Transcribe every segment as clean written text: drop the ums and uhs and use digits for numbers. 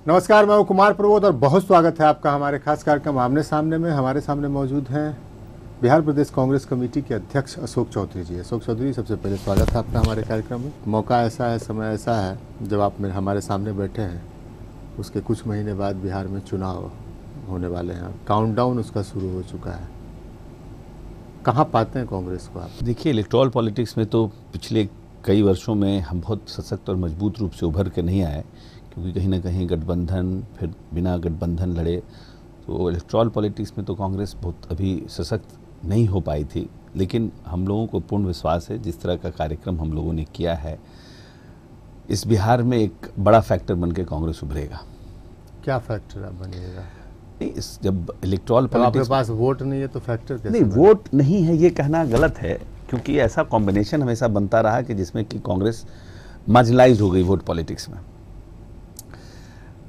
नमस्कार, मैं हूं कुमार प्रबोध और बहुत स्वागत है आपका हमारे खास कार्यक्रम आमने सामने में। हमारे सामने मौजूद हैं बिहार प्रदेश कांग्रेस कमेटी के अध्यक्ष अशोक चौधरी जी। अशोक चौधरी, सबसे पहले स्वागत है आपका हमारे कार्यक्रम में। मौका ऐसा है, समय ऐसा है, जब आप हमारे सामने बैठे हैं, उसके कुछ महीने बाद बिहार में चुनाव होने वाले हैं। काउंटडाउन उसका शुरू हो चुका है। कहाँ पाते हैं कांग्रेस को आप? देखिए, इलेक्टोरल पॉलिटिक्स में तो पिछले कई वर्षों में हम बहुत सशक्त और मजबूत रूप से उभर के नहीं आए, क्योंकि कहीं ना कहीं गठबंधन, फिर बिना गठबंधन लड़े। तो इलेक्टोरल पॉलिटिक्स में तो कांग्रेस बहुत अभी सशक्त नहीं हो पाई थी। लेकिन हम लोगों को पूर्ण विश्वास है, जिस तरह का कार्यक्रम हम लोगों ने किया है, इस बिहार में एक बड़ा फैक्टर बन के कांग्रेस उभरेगा। क्या फैक्टर बनेगा? नहीं, जब इलेक्टोरल तो आपके पास वोट नहीं है तो फैक्टर कैसे? नहीं, वोट नहीं है ये कहना गलत है, क्योंकि ऐसा कॉम्बिनेशन हमेशा बनता रहा कि जिसमें कि कांग्रेस मार्जिनलाइज हो गई वोट पॉलिटिक्स में।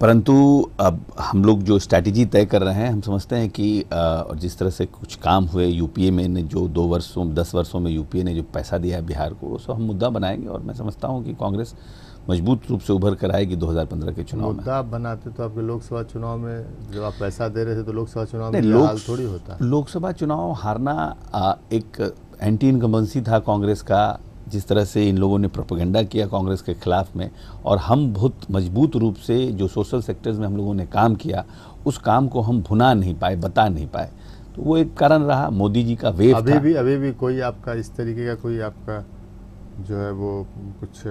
परंतु अब हम लोग जो स्ट्रैटेजी तय कर रहे हैं, हम समझते हैं कि और जिस तरह से कुछ काम हुए यूपीए में ने जो 10 वर्षों में यूपीए ने जो पैसा दिया है बिहार को, उसको हम मुद्दा बनाएंगे। और मैं समझता हूं कि कांग्रेस मजबूत रूप से उभर कर आएगी 2015 के चुनाव में। मुद्दा बनाते तो आपके लोकसभा चुनाव में जब आप पैसा दे रहे थे तो लोकसभा चुनाव में ये हाल थोड़ी होता। लोकसभा चुनाव हारना एक एंटी इनकम्बेंसी था कांग्रेस का, जिस तरह से इन लोगों ने प्रोपेगेंडा किया कांग्रेस के खिलाफ में, और हम बहुत मजबूत रूप से जो सोशल सेक्टर्स में हम लोगों ने काम किया, उस काम को हम भुना नहीं पाए, बता नहीं पाए। तो वो एक कारण रहा। मोदी जी का वेव था। अभी भी कोई आपका इस तरीके का कोई आपका जो है वो कुछ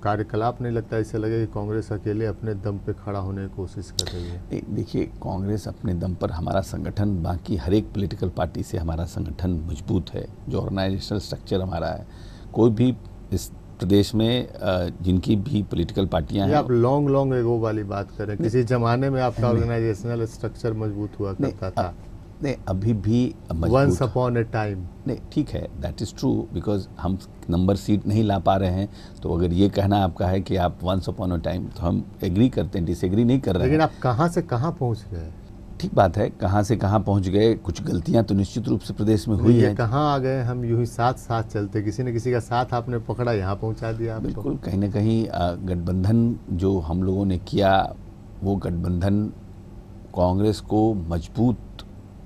कार्यकलाप नहीं लगता? इससे लगे कि कांग्रेस अकेले अपने दम पे खड़ा होने की कोशिश कर रही है? देखिए, कांग्रेस अपने दम पर, हमारा संगठन बाकी हर एक पॉलिटिकल पार्टी से हमारा संगठन मजबूत है। जो ऑर्गेनाइजेशनल स्ट्रक्चर हमारा है, कोई भी इस प्रदेश में जिनकी भी पॉलिटिकल पार्टियां हैं। आप लॉन्ग एगो वाली बात करें, किसी जमाने में आपका ऑर्गेनाइजेशनल स्ट्रक्चर मजबूत हुआ करता था। नहीं, अभी भी वंस अपॉन ए टाइम। नहीं, ठीक है, दैट इज़ ट्रू, बिकॉज हम नंबर सीट नहीं ला पा रहे हैं। तो अगर ये कहना आपका है कि आप वंस अपॉन ए टाइम, तो हम एग्री करते हैं, डिसएग्री नहीं कर रहे हैं। लेकिन आप कहाँ से कहाँ पहुँच गए? ठीक बात है, कहाँ से कहाँ पहुँच गए। कुछ गलतियाँ तो निश्चित रूप से प्रदेश में हुई है। कहाँ आ गए हम? यूं ही साथ साथ चलते, किसी न किसी का साथ आपने पकड़ा, यहाँ पहुँचा दिया आपको। बिल्कुल, कहीं ना कहीं गठबंधन जो हम लोगों ने किया, वो गठबंधन कांग्रेस को मजबूत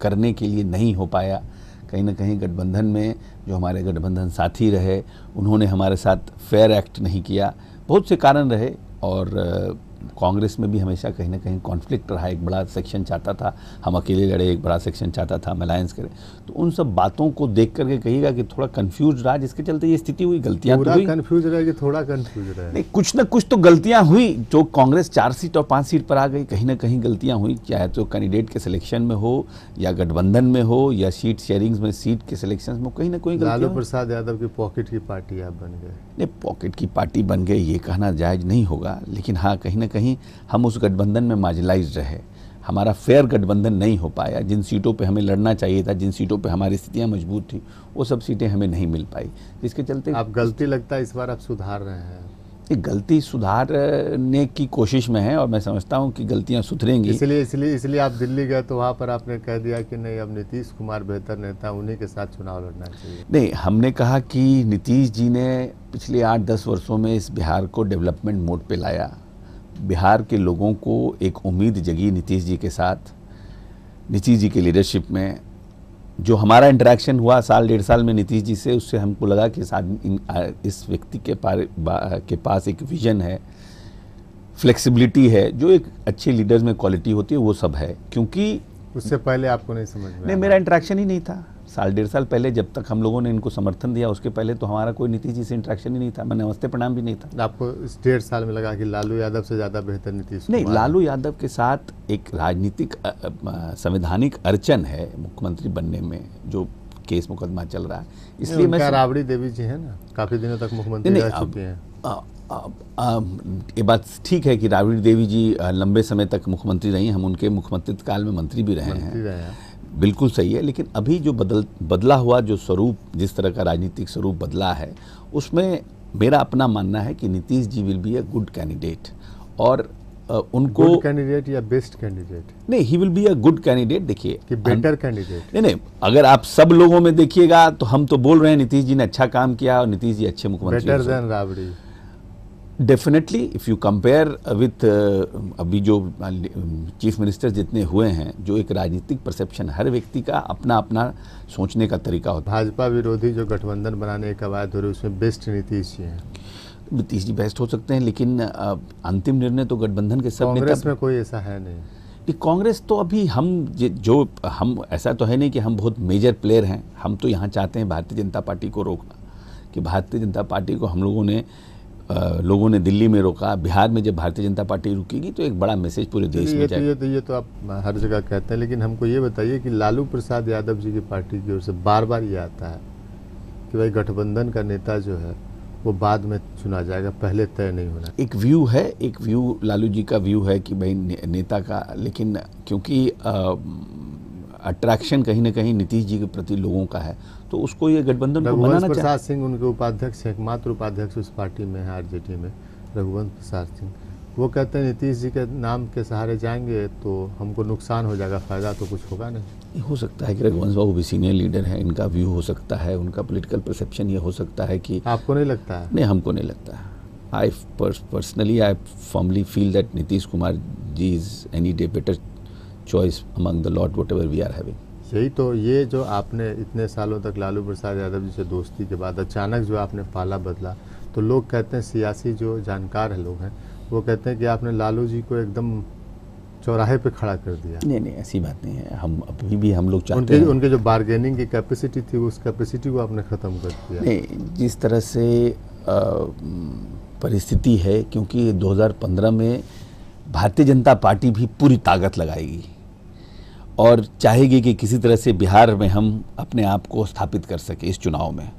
करने के लिए नहीं हो पाया। कहीं ना कहीं गठबंधन में जो हमारे गठबंधन साथी रहे, उन्होंने हमारे साथ फेयर एक्ट नहीं किया। बहुत से कारण रहे, और कांग्रेस में भी हमेशा कहीं ना कहीं कॉन्फ्लिक्ट रहा। एक बड़ा सेक्शन चाहता था हम अकेले लड़े, एक बड़ा सेक्शन चाहता था हम अलायंस करें। तो उन सब बातों को देख करके कहिएगा कि थोड़ा कंफ्यूज रहा, जिसके चलते ये स्थिति हुई। गलतियां तो हुई, कंफ्यूज रहे कि थोड़ा कंफ्यूज रहे? नहीं, कुछ ना कुछ तो गलतियां हुई। जो कांग्रेस 4 सीट और 5 सीट पर आ गई, कहीं ना कहीं गलतियां हुई, चाहे तो कैंडिडेट के सिलेक्शन में हो, या गठबंधन में हो, या सीट शेयरिंग्स में, सीट के सिलेक्शन में कहीं ना कहीं। लालू प्रसाद यादव की पॉकेट की पार्टी आप बन गए? नहीं, पॉकेट की पार्टी बन गए ये कहना जायज़ नहीं होगा। लेकिन हाँ, कहीं ना कहीं हम उस गठबंधन में मार्जिनलाइज्ड रहे। हमारा फेयर गठबंधन नहीं हो पाया। जिन सीटों पे हमें लड़ना चाहिए था, जिन सीटों पे हमारी स्थितियां मजबूत थी, वो सब सीटें हमें नहीं मिल पाई, जिसके चलते आप गलती लगता है इस बार आप सुधार रहे हैं? ये गलती सुधारने की कोशिश में है, और मैं समझता हूं कि गलतियां सुधरेंगी। इसलिए आप दिल्ली गए तो वहाँ पर आपने कह दिया कि नहीं, अब नीतीश कुमार बेहतर नेता, उन्हीं के साथ चुनाव लड़ना चाहिए? नहीं, हमने कहा कि नीतीश जी ने पिछले 8-10 वर्षों में इस बिहार को डेवलपमेंट मोड पे लाया। बिहार के लोगों को एक उम्मीद जगी नीतीश जी के साथ। नीतीश जी के लीडरशिप में जो हमारा इंटरेक्शन हुआ साल 1.5 साल में नीतीश जी से, उससे हमको लगा कि इस व्यक्ति के पास एक विजन है, फ्लेक्सिबिलिटी है, जो एक अच्छे लीडर्स में क्वालिटी होती है, वो सब है। क्योंकि उससे पहले आपको नहीं समझ में? नहीं, मेरा इंटरेक्शन ही नहीं था। साल 1.5 साल पहले जब तक हम लोगों ने इनको समर्थन दिया, उसके पहले तो हमारा कोई नीतीश जी से इंटरेक्शन ही नहीं था। मैं नमस्ते प्रणाम भी नहीं था। आपको इस 1.5 साल में लगा कि लालू यादव से ज़्यादा बेहतर नीतीश? नहीं, लालू यादव के साथ एक राजनीतिक संवैधानिक अड़चन है मुख्यमंत्री बनने में, जो केस मुकदमा चल रहा है। इसलिए मैं राबड़ी देवी जी है ना, काफ़ी दिनों तक मुख्यमंत्री रह चुके हैं। ये बात ठीक है कि राबड़ी देवी जी लंबे समय तक मुख्यमंत्री रही हैं। हम उनके मुख्यमंत्री काल में मंत्री भी रहे हैं। बिल्कुल सही है। लेकिन अभी जो बदला हुआ जो स्वरूप, जिस तरह का राजनीतिक स्वरूप बदला है, उसमें मेरा अपना मानना है कि Nitish ji will be a good candidate. और उनको गुड कैंडिडेट या बेस्ट कैंडिडेट? नहीं, he will be a good candidate. देखिए कि बेटर कैंडिडेट? नहीं, अगर आप सब लोगों में देखिएगा तो हम तो बोल रहे हैं नीतीश जी ने अच्छा काम किया और नीतीश जी अच्छे मुख्यमंत्री। Better than Rabri? Definitely if you compare with अभी जो चीफ मिनिस्टर जितने हुए हैं, जो एक राजनीतिक परसेप्शन, हर व्यक्ति का अपना अपना सोचने का तरीका होता है। भाजपा विरोधी जो गठबंधन बनाने की कवायद हो रही है उसमें बेस्ट नीतीश जी हैं। नीतीश जी बेस्ट हो सकते हैं, लेकिन अंतिम निर्णय तो गठबंधन के सब नेता। कांग्रेस में कोई ऐसा है नहीं। कांग्रेस तो अभी हम ऐसा तो है नहीं कि हम बहुत मेजर प्लेयर हैं। हम तो यहाँ चाहते हैं भारतीय जनता पार्टी को रोकना, कि भारतीय जनता पार्टी को हम लोगों ने दिल्ली में रोका, बिहार में जब भारतीय जनता पार्टी रुकेगी तो एक बड़ा मैसेज पूरे देश में जाएगा। ये तो आप हर जगह कहते हैं, लेकिन हमको ये बताइए कि लालू प्रसाद यादव जी की पार्टी की ओर से बार बार ये आता है कि भाई गठबंधन का नेता जो है वो बाद में चुना जाएगा, पहले तय नहीं होना। एक व्यू लालू जी का व्यू है कि भाई नेता का, लेकिन क्योंकि अट्रैक्शन कहीं ना कहीं नीतीश जी के प्रति लोगों का है, तो उसको ये गठबंधन को बनाना चाहिए। प्रसाद सिंह उनके उपाध्यक्ष, एकमात्र उपाध्यक्ष उस पार्टी में है आरजेडी में, रघुवंश प्रसाद सिंह। वो कहते हैं नीतीश जी के नाम के सहारे जाएंगे तो हमको नुकसान हो जाएगा, फायदा तो कुछ होगा नहीं। हो सकता है कि रघुवंश बाबू भी सीनियर लीडर हैं, इनका व्यू हो सकता है, उनका पॉलिटिकल परसेप्शन ये हो सकता है कि। आपको नहीं लगता है? नहीं, हमको नहीं लगता है। I personally firmly feel that Nitish Kumar ji is any day better choice among the lot whatever we are having. यही तो, ये जो आपने इतने सालों तक लालू प्रसाद यादव जी से दोस्ती के बाद अचानक जो आपने पाला बदला, तो लोग कहते हैं, सियासी जो जानकार है लोग हैं वो कहते हैं कि आपने लालू जी को एकदम चौराहे पे खड़ा कर दिया। नहीं, ऐसी बात नहीं है। हम अभी भी हम लोग चाहते हैं, उनके जो बार्गेनिंग की कैपेसिटी थी उस कैपेसिटी को आपने ख़त्म कर दिया। नहीं, जिस तरह से परिस्थिति है, क्योंकि 2015 में भारतीय जनता पार्टी भी पूरी ताकत लगाएगी और चाहेगी कि किसी तरह से बिहार में हम अपने आप को स्थापित कर सके इस चुनाव में।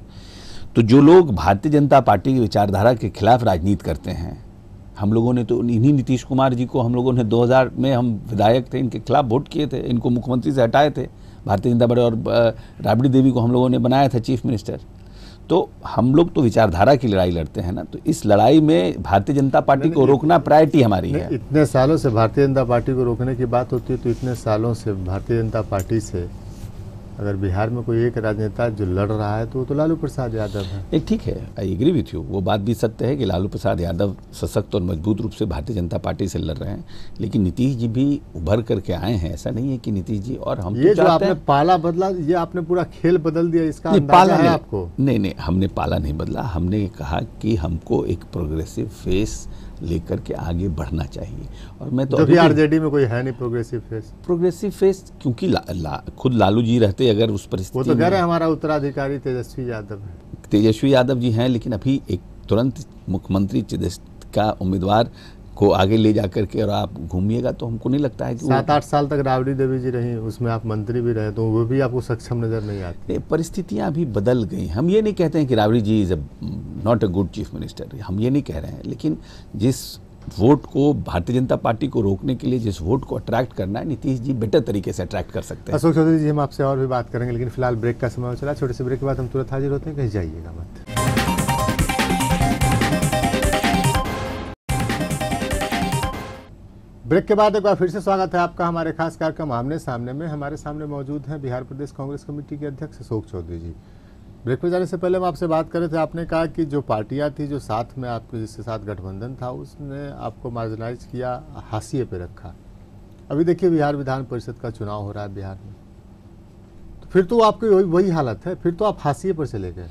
तो जो लोग भारतीय जनता पार्टी की विचारधारा के खिलाफ राजनीति करते हैं, हम लोगों ने तो इन्हीं नीतीश कुमार जी को हम लोगों ने 2000 में हम विधायक थे, इनके खिलाफ वोट किए थे, इनको मुख्यमंत्री से हटाए थे भारतीय जनता पार्टी, और राबड़ी देवी को हम लोगों ने बनाया था चीफ मिनिस्टर। तो हम लोग तो विचारधारा की लड़ाई लड़ते हैं ना, तो इस लड़ाई में भारतीय जनता पार्टी को रोकना प्रायोरिटी हमारी है। इतने सालों से भारतीय जनता पार्टी को रोकने की बात होती है, तो इतने सालों से भारतीय जनता पार्टी से अगर बिहार में कोई एक राजनेता जो लड़ रहा है तो वो तो लालू प्रसाद यादव है। एक ठीक है, आई एग्री विथ यू, वो बात भी सत्य है कि लालू प्रसाद यादव सशक्त और मजबूत रूप से भारतीय जनता पार्टी से लड़ रहे हैं, लेकिन नीतीश जी भी उभर करके आए हैं। ऐसा नहीं है कि नीतीश जी और हम ये तो जो आपने पाला बदला, ये आपने पूरा खेल बदल दिया, इसका अंदाजा है आपको? नहीं, हमने पाला नहीं बदला। हमने कहा कि हमको एक प्रोग्रेसिव फेस लेकर के आगे बढ़ना चाहिए, और मैं तो अभी आरजेडी में कोई है नहीं प्रोग्रेसिव फेस, क्योंकि खुद लालू जी रहते अगर उस परिस्थिति, वो तो कह रहे हैं हमारा उत्तराधिकारी तेजस्वी यादव है। तेजस्वी यादव जी हैं, लेकिन अभी एक तुरंत मुख्यमंत्री का उम्मीदवार को आगे ले जा करके और आप घूमिएगा तो हमको नहीं लगता है कि 7-8 साल तक राबड़ी देवी जी रही, उसमें आप मंत्री भी रहे, तो वो भी आपको सक्षम नजर नहीं आती। परिस्थितियां भी बदल गई। हम ये नहीं कहते हैं कि Rabri ji is not a good chief minister, हम ये नहीं कह रहे हैं, लेकिन जिस वोट को भारतीय जनता पार्टी को रोकने के लिए जिस वोट को अट्रैक्ट करना है, नीतीश जी बेटर तरीके से अट्रैक्ट कर सकते हैं। अशोक चौधरी जी, हम आपसे और भी बात करेंगे, लेकिन फिलहाल ब्रेक का समय चला। छोटे से ब्रेक के बाद हम तुरंत हाजिर होते हैं, कहीं जाइएगा मत। ब्रेक के बाद एक बार फिर से स्वागत है आपका हमारे खास कार्यक्रम आमने सामने में। हमारे सामने मौजूद हैं बिहार प्रदेश कांग्रेस कमेटी के अध्यक्ष अशोक चौधरी जी। ब्रेक पे जाने से पहले हम आपसे बात कर रहे थे, आपने कहा कि जो पार्टियां थी जो साथ में आपके जिसके साथ गठबंधन था उसने आपको मार्जिनाइज किया, हाशिए पे रखा। अभी देखिए बिहार विधान परिषद का चुनाव हो रहा है बिहार में, तो फिर तो आपकी वही हालत है, फिर तो आप हाशिए पर चले गए।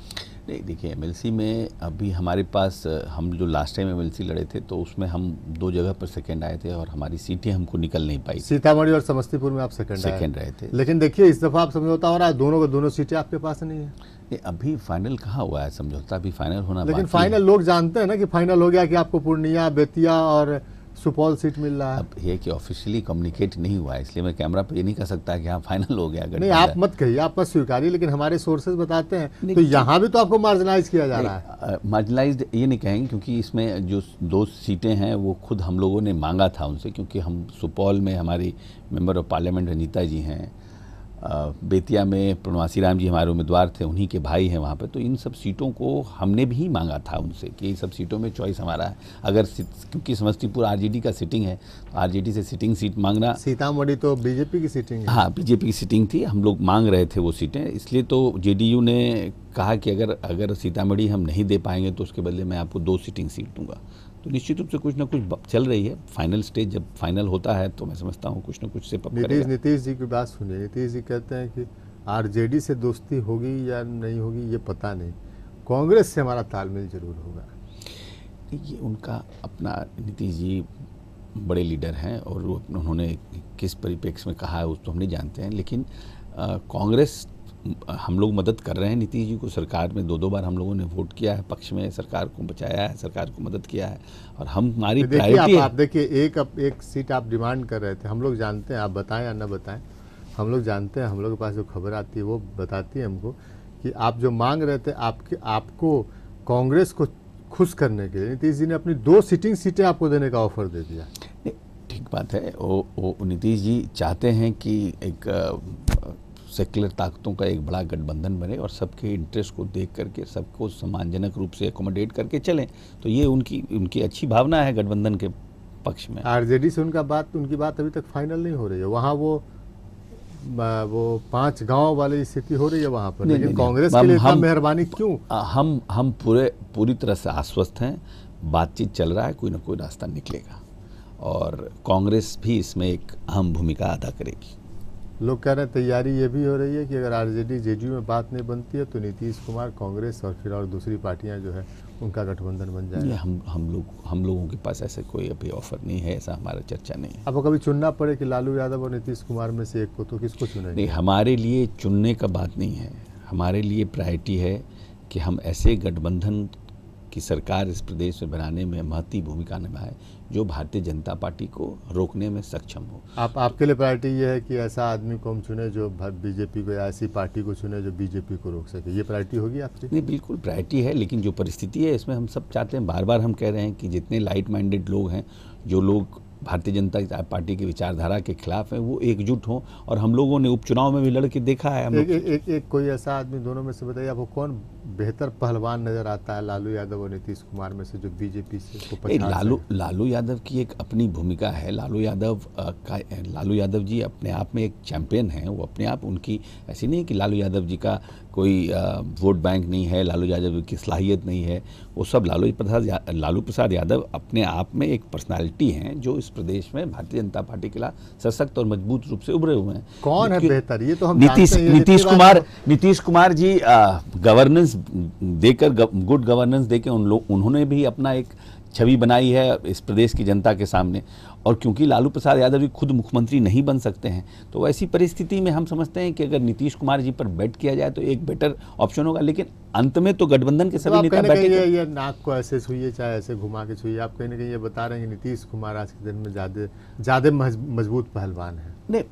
नहीं, देखिए एमएलसी में अभी हमारे पास, हम जो लास्ट टाइम एमएलसी लड़े थे तो उसमें हम 2 जगह पर सेकंड आए थे और हमारी सीटें हमको निकल नहीं पाई। सीतामढ़ी और समस्तीपुर में आप सेकंड रहे थे, लेकिन देखिए इस दफा आप समझौता हो रहा है, दोनों सीटें आपके पास नहीं है। नहीं, अभी फाइनल कहाँ हुआ है, समझौता अभी फाइनल होना, लेकिन फाइनल लोग जानते हैं ना कि फाइनल हो गया कि आपको पूर्णिया, बेतिया और सुपौल सीट मिल रहा है। अब ये कि ऑफिशियली कम्युनिकेट नहीं हुआ है, इसलिए मैं कैमरा पे ये नहीं कह सकता कि हाँ फाइनल हो गया। नहीं, आप मत कहिए, आप मत स्वीकारिए, लेकिन हमारे सोर्सेज बताते हैं तो यहाँ भी तो आपको मार्जिनाइज किया जा रहा है। मार्जिनाइज्ड ये नहीं कहेंगे, क्योंकि इसमें जो 2 सीटें हैं वो खुद हम लोगों ने मांगा था उनसे, क्योंकि हम सुपौल में हमारी मेंबर ऑफ पार्लियामेंट रंजीता जी हैं, बेतिया में प्रवासी राम जी हमारे उम्मीदवार थे, उन्हीं के भाई हैं वहाँ पे, तो इन सब सीटों को हमने भी मांगा था उनसे कि इन सब सीटों में चॉइस हमारा है। अगर क्योंकि समस्तीपुर आरजेडी का सिटिंग है, तो आरजेडी से सिटिंग सीट मांगना। सीतामढ़ी तो बीजेपी की सिटिंग है। हाँ, बीजेपी की सिटिंग थी, हम लोग मांग रहे थे वो सीटें, इसलिए तो जेडीयू ने कहा कि अगर सीतामढ़ी हम नहीं दे पाएंगे तो उसके बदले मैं आपको 2 सिटिंग सीट दूंगा। तो निश्चित रूप से कुछ ना कुछ चल रही है। फाइनल स्टेज जब फाइनल होता है तो मैं समझता हूँ कुछ ना कुछ से पप करेगा। नीतीश जी की बात सुनिए। नीतीश जी कहते हैं कि आरजेडी से दोस्ती होगी या नहीं होगी ये पता नहीं, कांग्रेस से हमारा तालमेल जरूर होगा। ये उनका अपना, नीतीश जी बड़े लीडर हैं और उन्होंने किस परिप्रेक्ष्य में कहा है उस तो हम नहीं जानते हैं, लेकिन कांग्रेस, हम लोग मदद कर रहे हैं नीतीश जी को। सरकार में 2-2 बार हम लोगों ने वोट किया है, पक्ष में सरकार को बचाया है, सरकार को मदद किया है और हमारी प्रायोरिटी है। आप देखिए, एक सीट आप डिमांड कर रहे थे, हम लोग जानते हैं, आप बताएं या ना बताएं, हम लोग जानते हैं, हम लोग के पास जो खबर आती है वो बताती है हमको कि आप जो मांग रहे थे, आपको कांग्रेस को खुश करने के लिए नीतीश जी ने अपनी 2 सीटें आपको देने का ऑफर दे दिया। नहीं, ठीक बात है। वो नीतीश जी चाहते हैं कि एक सेक्युलर ताकतों का एक बड़ा गठबंधन बने और सबके इंटरेस्ट को देख करके सबको सम्मानजनक रूप से एकोमोडेट करके चलें। तो ये उनकी अच्छी भावना है गठबंधन के पक्ष में। आरजेडी से उनकी बात अभी तक फाइनल नहीं हो रही है। वहाँ वो 5 गांव वाली स्थिति हो रही है वहाँ पर, लेकिन कांग्रेस के लिए इतना मेहरबानी क्यों? हम पूरी तरह से आश्वस्त हैं। बातचीत चल रहा है, कोई ना कोई रास्ता निकलेगा और कांग्रेस भी इसमें एक अहम भूमिका अदा करेगी। लोग कह रहे हैं तैयारी ये भी हो रही है कि अगर आरजेडी जेडीयू में बात नहीं बनती है तो नीतीश कुमार, कांग्रेस और फिर और दूसरी पार्टियां जो है उनका गठबंधन बन जाएगा। हम लोगों के पास ऐसे कोई अभी ऑफर नहीं है, ऐसा हमारा चर्चा नहीं है। आपको कभी चुनना पड़े कि लालू यादव और नीतीश कुमार में से एक को, तो किसको चुनेंगे? नहीं, हमारे लिए चुनने का बात नहीं है। हमारे लिए प्रायोरिटी है कि हम ऐसे गठबंधन की सरकार इस प्रदेश में बनाने में महत्वपूर्ण भूमिका निभाए जो भारतीय जनता पार्टी को रोकने में सक्षम हो। आपके लिए प्रायोरिटी ये है कि ऐसा आदमी को हम चुने जो बीजेपी को, या ऐसी पार्टी को चुने जो बीजेपी को रोक सके, ये प्रायोरिटी होगी आपकी? नहीं, बिल्कुल प्रायोरिटी है, लेकिन जो परिस्थिति है इसमें हम सब चाहते हैं, बार बार हम कह रहे हैं कि जितने लाइट माइंडेड लोग हैं, जो लोग भारतीय जनता पार्टी की विचारधारा के खिलाफ हैं, वो एकजुट हों। और हम लोगों ने उपचुनाव में भी लड़ के देखा है। एक कोई ऐसा आदमी दोनों में से बताइए, आपको कौन बेहतर पहलवान नजर आता है लालू यादव और नीतीश कुमार में से, जो बीजेपी से को पछाड़? लालू यादव की एक अपनी भूमिका है। लालू यादव जी अपने आप में एक चैंपियन हैं। वो अपने आप, उनकी ऐसी नहीं कि लालू यादव जी का कोई वोट बैंक नहीं है, लालू यादव की सलाहियत नहीं है। वो सब लालू प्रसाद यादव अपने आप में एक पर्सनालिटी हैं जो इस प्रदेश में भारतीय जनता पार्टी के लिए सशक्त और मजबूत रूप से उभरे हुए हैं। कौन है बेहतर, ये तो हम नीतीश कुमार जी गवर्नेंस देकर, गुड गवर्नेंस देकर उन्होंने भी अपना एक छवि बनाई है इस प्रदेश की जनता के सामने। और क्योंकि लालू प्रसाद यादव जी खुद मुख्यमंत्री नहीं बन सकते हैं, तो ऐसी परिस्थिति में हम समझते हैं कि अगर नीतीश कुमार जी पर बेट किया जाए तो एक बेटर ऑप्शन होगा। लेकिन अंत में तो गठबंधन के सभी नेता बैठे। ये नाक को ऐसे छुइए चाहे ऐसे घुमा के छुइए, आप कहीं ना कहीं ये बता रहे हैं कि नीतीश कुमार आज के दिन में ज़्यादा मजबूत पहलवान है। नहीं,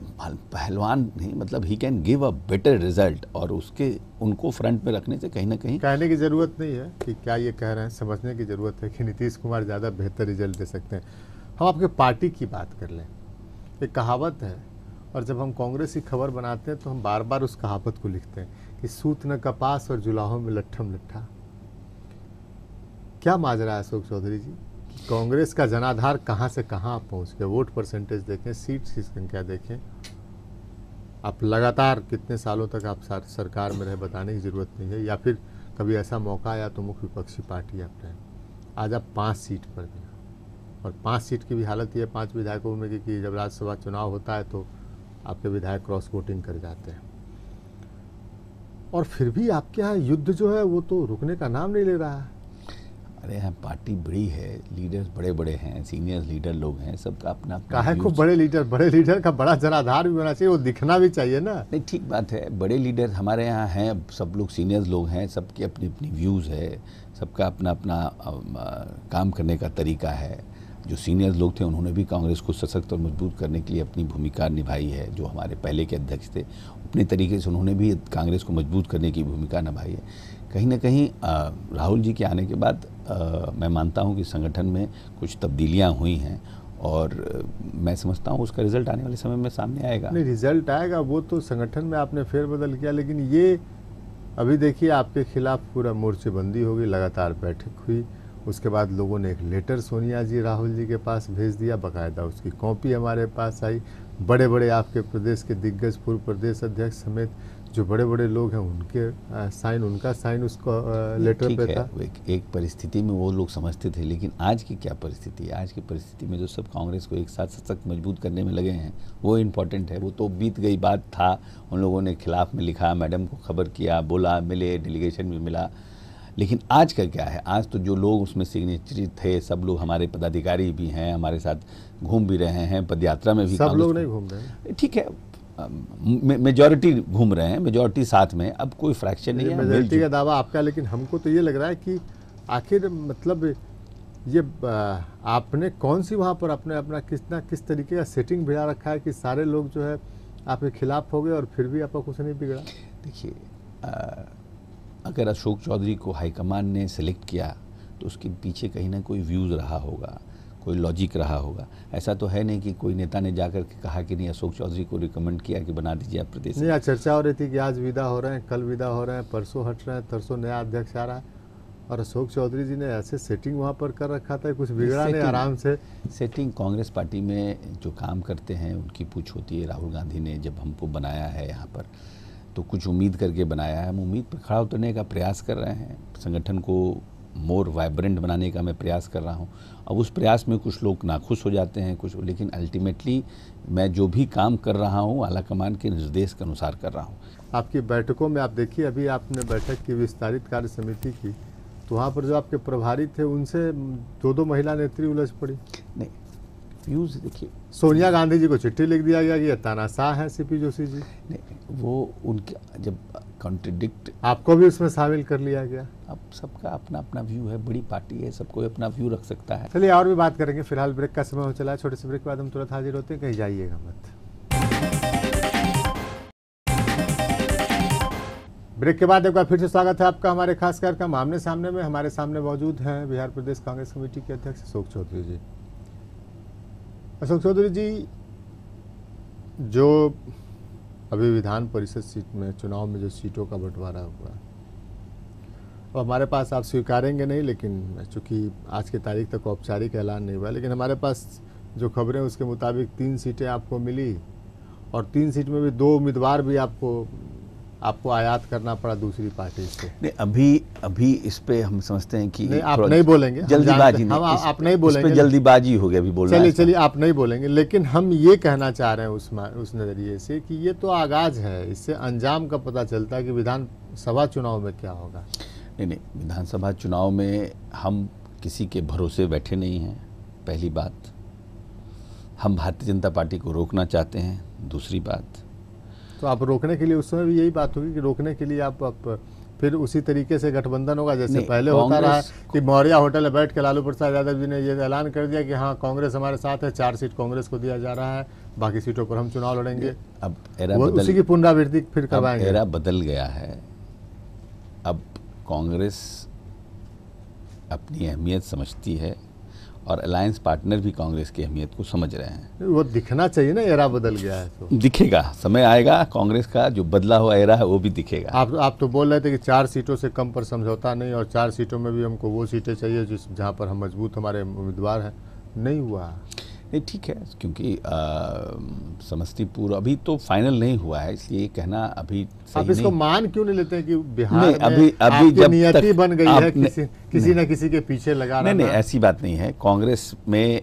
पहलवान नहीं, मतलब he can give a better result, और उनको फ्रंट में रखने से कहीं ना कहीं कहने की ज़रूरत नहीं है कि क्या ये कह रहे हैं, समझने की ज़रूरत है कि नीतीश कुमार ज़्यादा बेहतर रिजल्ट दे सकते हैं। हम आपके पार्टी की बात कर लें। एक कहावत है, और जब हम कांग्रेस की खबर बनाते हैं तो हम बार बार उस कहावत को लिखते हैं कि सूत न कपास और जुलाहों में लट्ठम लट्ठा। क्या माजरा है अशोक चौधरी जी? कांग्रेस का जनाधार कहाँ से कहाँ पहुँच गया? वोट परसेंटेज देखें, सीट्स की संख्या देखें, आप लगातार कितने सालों तक आप सरकार में रहे, बताने की ज़रूरत नहीं है। या फिर कभी ऐसा मौका आया तो मुख्य विपक्षी पार्टी आप रहे। आज आप 5 सीट पर भी, और 5 सीट की भी हालत ये 5 विधायकों में कि जब राज्यसभा चुनाव होता है तो आपके विधायक क्रॉस वोटिंग कर जाते हैं, और फिर भी आपके यहाँ युद्ध जो है वो तो रुकने का नाम नहीं ले रहा है। अरे यहाँ पार्टी बड़ी है, लीडर्स बड़े बड़े हैं, सीनियर लीडर लोग हैं, सबका अपना काहे को बड़े लीडर का बड़ा जनाधार भी होना चाहिए, वो दिखना भी चाहिए ना। नहीं, ठीक बात है, बड़े लीडर हमारे यहाँ हैं, सब लोग सीनियर्स लोग हैं, सबकी अपनी अपनी व्यूज़ है, सबका अपना अपना काम करने का तरीका है। जो सीनियर्स लोग थे उन्होंने भी कांग्रेस को सशक्त और मजबूत करने के लिए अपनी भूमिका निभाई है। जो हमारे पहले के अध्यक्ष थे अपने तरीके से उन्होंने भी कांग्रेस को मजबूत करने की भूमिका निभाई है। कहीं ना कहीं राहुल जी के आने के बाद मैं मानता हूं कि संगठन में कुछ तब्दीलियां हुई हैं, और मैं समझता हूं उसका रिजल्ट आने वाले समय में सामने आएगा। नहीं, रिजल्ट आएगा, वो तो संगठन में आपने फेरबदल किया, लेकिन ये अभी देखिए आपके खिलाफ पूरा मोर्चेबंदी हो गई, लगातार बैठक हुई, उसके बाद लोगों ने एक लेटर सोनिया जी राहुल जी के पास भेज दिया, बाकायदा उसकी कॉपी हमारे पास आई। बड़े बड़े आपके प्रदेश के दिग्गज पूर्व प्रदेश अध्यक्ष समेत जो बड़े बड़े लोग हैं उनके साइन, उनका साइन उसको लेटर ठीक पे है, था। एक परिस्थिति में वो लोग समझते थे, लेकिन आज की क्या परिस्थिति है? आज की परिस्थिति में जो सब कांग्रेस को एक साथ सशक्त मजबूत करने में लगे हैं वो इम्पोर्टेंट है। वो तो बीत गई बात था, उन लोगों ने खिलाफ में लिखा, मैडम को खबर किया, बोला, मिले, डेलीगेशन भी मिला। लेकिन आज का क्या है? आज तो जो लोग उसमें सिग्नेचरी थे सब लोग हमारे पदाधिकारी भी हैं, हमारे साथ घूम भी रहे हैं, पदयात्रा में भी। सब लोग नहीं घूम रहे हैं, ठीक है, मेजॉरिटी घूम रहे हैं, मेजॉरिटी साथ में, अब कोई फ्रैक्शन नहीं है। मेजॉरिटी का दावा आपका, लेकिन हमको तो ये लग रहा है कि आखिर मतलब ये आपने कौन सी वहाँ पर अपना किस तरीके का सेटिंग भिड़ा रखा है कि सारे लोग जो है आपके खिलाफ हो गए और फिर भी आपका कुछ नहीं बिगड़ा? देखिए, अगर अशोक चौधरी को हाईकमान ने सेलेक्ट किया तो उसके पीछे कहीं ना कोई व्यूज़ रहा होगा, कोई लॉजिक रहा होगा। ऐसा तो है नहीं कि कोई नेता ने जाकर के कहा कि नहीं अशोक चौधरी को रिकमेंड किया कि बना दीजिए आप प्रदेश। नहीं, चर्चा हो रही थी कि आज विदा हो रहे हैं, कल विदा हो रहे हैं, परसों हट रहे हैं, तरसों नया अध्यक्ष आ रहा है, और अशोक चौधरी जी ने ऐसे सेटिंग वहाँ पर कर रखा था, कुछ बिगड़ा नहीं, आराम से सेटिंग। कांग्रेस पार्टी में जो काम करते हैं उनकी पूछ होती है। राहुल गांधी ने जब हमको बनाया है यहाँ पर तो कुछ उम्मीद करके बनाया है, हम उम्मीद पर खड़ा उतरने का प्रयास कर रहे हैं, संगठन को मोर वाइब्रेंट बनाने का मैं प्रयास कर रहा हूँ। अब उस प्रयास में कुछ लोग नाखुश हो जाते हैं, कुछ, लेकिन अल्टीमेटली मैं जो भी काम कर रहा हूँ आला कमान के निर्देश के अनुसार कर रहा हूँ। आपकी बैठकों में आप देखिए, अभी आपने बैठक की विस्तारित कार्य समिति की, तो वहाँ पर जो आपके प्रभारी थे उनसे दो महिला नेत्री उलझ पड़ी। नहीं, व्यूज़ देखिए, सोनिया गांधी जी को चिट्ठी लिख दिया गया कि ये तानाशाह हैं सीपी जोशी जी। नहीं, वो उनके जब कॉन्ट्रडिक्ट, आपको भी उसमें शामिल कर लिया गया। अब सबका अपना अपना व्यू है, बड़ी पार्टी है, सबको अपना व्यू रख सकता है। चलिए और भी बात करेंगे, फिलहाल ब्रेक का समय हो चला है, छोटे से ब्रेक के बाद हम तुरंत हाजिर होते हैं, कहीं जाइएगा मत। ब्रेक के बाद एक बार फिर से स्वागत है आपका हमारे खास कार्यक्रम आमने सामने में। हमारे सामने मौजूद हैं बिहार प्रदेश कांग्रेस कमेटी के अध्यक्ष अशोक चौधरी जी। अशोक चौधरी जी, जो अभी विधान परिषद सीट में चुनाव में जो सीटों का बंटवारा हुआ, अब हमारे पास आप स्वीकारेंगे नहीं, लेकिन चूंकि आज की तारीख तक औपचारिक ऐलान नहीं हुआ, लेकिन हमारे पास जो खबरें उसके मुताबिक 3 सीटें आपको मिली, और 3 सीट में भी 2 उम्मीदवार भी आपको आयात करना पड़ा दूसरी पार्टी से। नहीं, अभी इस पे हम समझते हैं कि नहीं, आप नहीं बोलेंगे, जल्दीबाजी नहीं, आप नहीं बोलेंगे, जल्दीबाजी हो गया अभी बोलना। चलिए आप नहीं बोलेंगे, लेकिन हम ये कहना चाह रहे हैं उस नज़रिए से कि ये तो आगाज है, इससे अंजाम का पता चलता है कि विधानसभा चुनाव में क्या होगा। नहीं, विधानसभा चुनाव में हम किसी के भरोसे बैठे नहीं हैं, पहली बात। हम भारतीय जनता पार्टी को रोकना चाहते हैं, दूसरी बात। तो आप रोकने के लिए, उस समय भी यही बात होगी कि रोकने के लिए आप फिर उसी तरीके से गठबंधन होगा जैसे पहले होता रहा कि मौर्या होटल में बैठ के लालू प्रसाद यादव जी ने ये ऐलान कर दिया कि हाँ कांग्रेस हमारे साथ है, 4 सीट कांग्रेस को दिया जा रहा है, बाकी सीटों पर हम चुनाव लड़ेंगे। अब उसी की पुनरावृत्ति फिर करवाएंगे। एरा बदल गया है, अब कांग्रेस अपनी अहमियत समझती है और अलायंस पार्टनर भी कांग्रेस की अहमियत को समझ रहे हैं। वो दिखना चाहिए ना, एरा बदल गया है तो दिखेगा, समय आएगा, कांग्रेस का जो बदला हुआ एरा है वो भी दिखेगा। आप तो बोल रहे थे कि 4 सीटों से कम पर समझौता नहीं, और 4 सीटों में भी हमको वो सीटें चाहिए जहाँ पर हम मजबूत हमारे उम्मीदवार हैं। नहीं हुआ। नहीं, ठीक है, क्योंकि समस्तीपुर अभी तो फाइनल नहीं हुआ है, इसलिए कहना अभी सही आप इसको नहीं। मान क्यों नहीं लेते हैं कि बिहार में अभी जब नियति तक बन गई है, किसी न किसी के पीछे लगा रहना। नहीं, ऐसी बात नहीं है। कांग्रेस में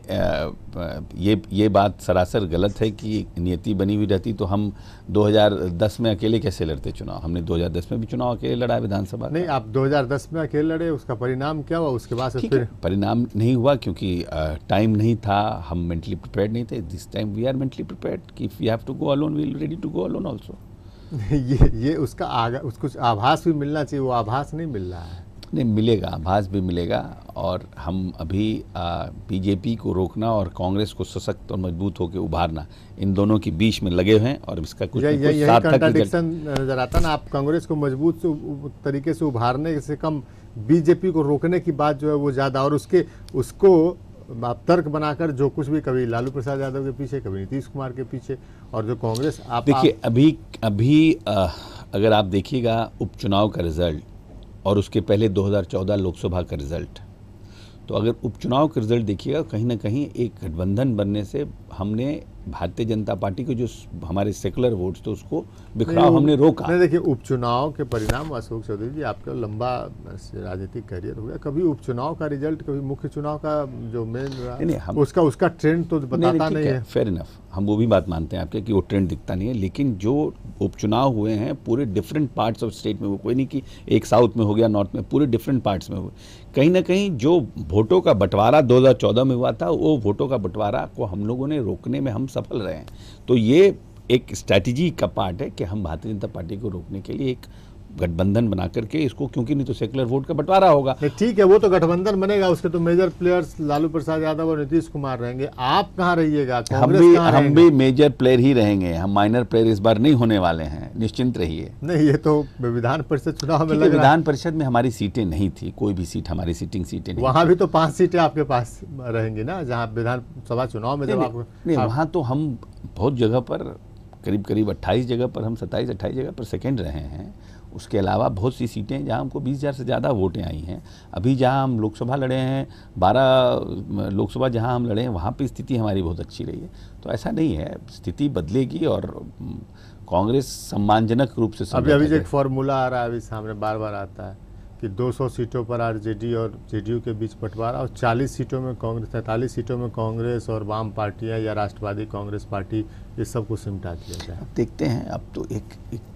ये बात सरासर गलत है कि नियति बनी हुई रहती तो हम 2010 में अकेले कैसे लड़ते चुनाव। हमने 2010 में भी चुनाव अकेले लड़ा विधानसभा। नहीं, आप 2010 में अकेले लड़े, उसका परिणाम क्या हुआ? उसके बाद से फिर परिणाम नहीं हुआ क्योंकि टाइम नहीं था, हम मेंटली प्रिपेयर्ड नहीं थे। This time we are mentally prepared कि we have to go alone, we are ready to go alone also. ये उसका कुछ आभास भी मिलना चाहिए, वो आभास नहीं मिल रहा है। नहीं मिलेगा, आभास भी मिलेगा, और हम अभी बीजेपी को रोकना और कांग्रेस को सशक्त और मजबूत होकर उभारना, इन दोनों के बीच में लगे हुए हैं, और इसका कुछ कंट्राडिक्शन नजर आता ना। आप कांग्रेस को मजबूत तरीके से उभारने से कम बीजेपी को रोकने की बात जो है वो ज़्यादा, और उसको आप तर्क बनाकर जो कुछ भी, कभी लालू प्रसाद यादव के पीछे, कभी नीतीश कुमार के पीछे, और जो कांग्रेस आप देखिए अभी अगर आप देखिएगा उपचुनाव का रिजल्ट और उसके पहले 2014 लोकसभा का रिजल्ट, तो अगर उपचुनाव का रिजल्ट देखिएगा, कहीं ना कहीं एक गठबंधन बनने से हमने भारतीय जनता पार्टी के जो हमारे सेकुलर वोट्स थे उसको बिखराव हमने रोका। नहीं, देखिए उपचुनाव के परिणाम, अशोक चौधरी जी आपका लंबा राजनीतिक करियर हो गया, कभी उपचुनाव का रिजल्ट, कभी मुख्य चुनाव का जो मेन रहा उसका ट्रेंड तो बताता नहीं है। फेयर इनफ, हम वो भी बात मानते हैं आपके कि वो ट्रेंड दिखता नहीं है, लेकिन जो उपचुनाव हुए हैं पूरे डिफरेंट पार्ट्स ऑफ स्टेट में, वो कोई नहीं कि एक साउथ में हो गया, नॉर्थ में, पूरे डिफरेंट पार्ट्स में हुए। कहीं ना कहीं जो वोटों का बंटवारा 2014 में हुआ था, वो वोटों का बंटवारा को हम लोगों ने रोकने में हम सफल रहे हैं। तो ये एक स्ट्रैटेजी का पार्ट है कि हम भारतीय जनता पार्टी को रोकने के लिए एक गठबंधन बना करके इसको, क्योंकि नहीं तो सेकुलर वोट का बंटवारा होगा। ठीक है, वो तो गठबंधन बनेगा, उसके तो मेजर प्लेयर्स लालू प्रसाद यादव और नीतीश कुमार रहेंगे। आप कहाँ रहिएगा? हम भी मेजर प्लेयर ही रहेंगे, हम माइनर प्लेयर इस बार नहीं होने वाले हैं, निश्चिंत रहिए। नहीं, ये तो विधान परिषद चुनाव में लग विधान परिषद में हमारी सीटें नहीं थी, कोई भी सीट हमारी सिटिंग सीटें नहीं। वहाँ भी तो 5 सीटें आपके पास रहेंगी ना, जहाँ विधानसभा चुनाव में जब आपको नहीं, वहाँ तो हम बहुत जगह पर, करीब 28 जगह पर हम 27-28 जगह पर सेकेंड रहे हैं। उसके अलावा बहुत सी सीटें जहां हमको 20,000 से ज़्यादा वोटें आई हैं। अभी जहां हम लोकसभा लड़े हैं, 12 लोकसभा जहां हम लड़े हैं, वहां पे स्थिति हमारी बहुत अच्छी रही है। तो ऐसा नहीं है, स्थिति बदलेगी और कांग्रेस सम्मानजनक रूप से अभी एक फॉर्मूला आ रहा है, अभी सामने बार बार आता है कि 200 सीटों पर आरजेडी और जेडीयू के बीच बंटवारा, और 40 सीटों में कांग्रेस, 43 सीटों में कांग्रेस और वाम पार्टियां या राष्ट्रवादी कांग्रेस पार्टी, ये सब को सिमटा दिया जाए। अब देखते हैं, अब तो एक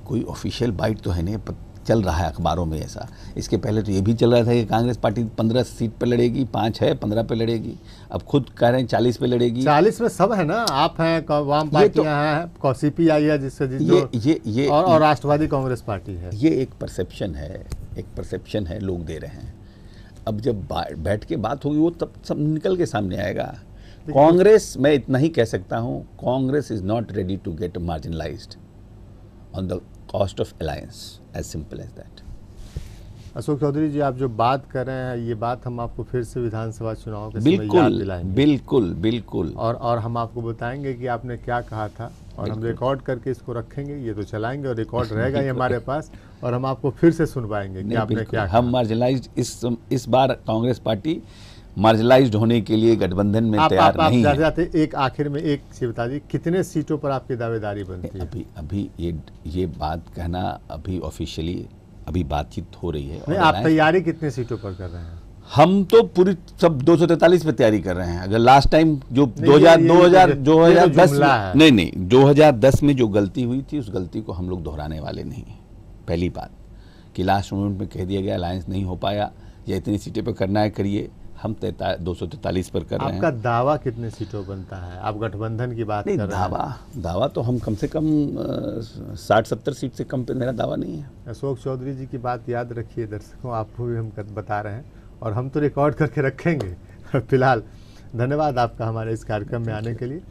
कोई ऑफिशियल बाइट तो है नहीं, चल रहा है अखबारों में ऐसा। इसके पहले तो ये भी चल रहा था कि कांग्रेस पार्टी 15 सीट पे लड़ेगी, 5 है, 15 पे लड़ेगी। अब खुद कह रहे हैं 40 पे लड़ेगी। 40 में सब है ना, आप हैं, वाम पार्टियां हैं, कौशिपी आई है जिससे ये और राष्ट्रवादी कांग्रेस पार्टी है। ये एक परसेप्शन है, लोग दे रहे हैं। अब जब बैठ के बात होगी वो तब सब निकल के सामने आएगा। कांग्रेस, मैं इतना ही कह सकता हूँ, Congress is not ready to get marginalised on the cost of alliance, as simple as that. Ashok Chaudhary ji, आप जो बात कर रहे हैं, ये बात हम आपको फिर से विधानसभा चुनाव के समय याद दिलाएंगे। बिल्कुल। और हम आपको बताएंगे कि आपने क्या कहा था, और हम रिकॉर्ड करके इसको रखेंगे, ये तो चलाएंगे और रिकॉर्ड रहेगा ही हमारे पास, और हम आपको फिर से सुनवाएंगे कि आपने क्या कहा। हम मार्जिनलाइज्ड इस बार कांग्रेस पार्टी मार्जिनलाइज्ड होने के लिए गठबंधन में तैयार नहीं है। जाते एक आखिर में एक चीज बता दी, कितने सीटों पर आपकी दावेदारी बनती है? अभी ये बात कहना, अभी ऑफिशियली अभी बातचीत हो रही है। नहीं, आप तैयारी कितने सीटों पर कर रहे हैं? हम तो पूरी सब 243 पे तैयारी कर रहे हैं। अगर लास्ट टाइम जो 2010 में जो गलती हुई थी, उस गलती को हम लोग दोहराने वाले नहीं हैं। पहली बात कि लास्ट मोमेंट में कह दिया गया अलायंस नहीं हो पाया, या इतनी सीटें पर करना है करिए, हम 243 पर कर रहे हैं। आपका दावा कितने सीटों बनता है? आप गठबंधन की बात कर रहे हैं। दावा तो हम कम से कम 60-70 सीट से कम पे मेरा दावा नहीं है। अशोक चौधरी जी की बात याद रखिए दर्शकों, आपको भी हम बता रहे हैं, और हम तो रिकॉर्ड करके रखेंगे। फिलहाल धन्यवाद आपका हमारे इस कार्यक्रम में आने के लिए।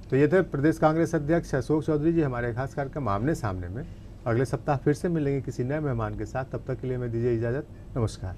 तो ये थे प्रदेश कांग्रेस अध्यक्ष अशोक चौधरी जी, हमारे खास कार्यक्रम आमने सामने में। अगले सप्ताह फिर से मिलेंगे किसी नए मेहमान के साथ, तब तक के लिए मैं दीजिए इजाज़त। नमस्कार।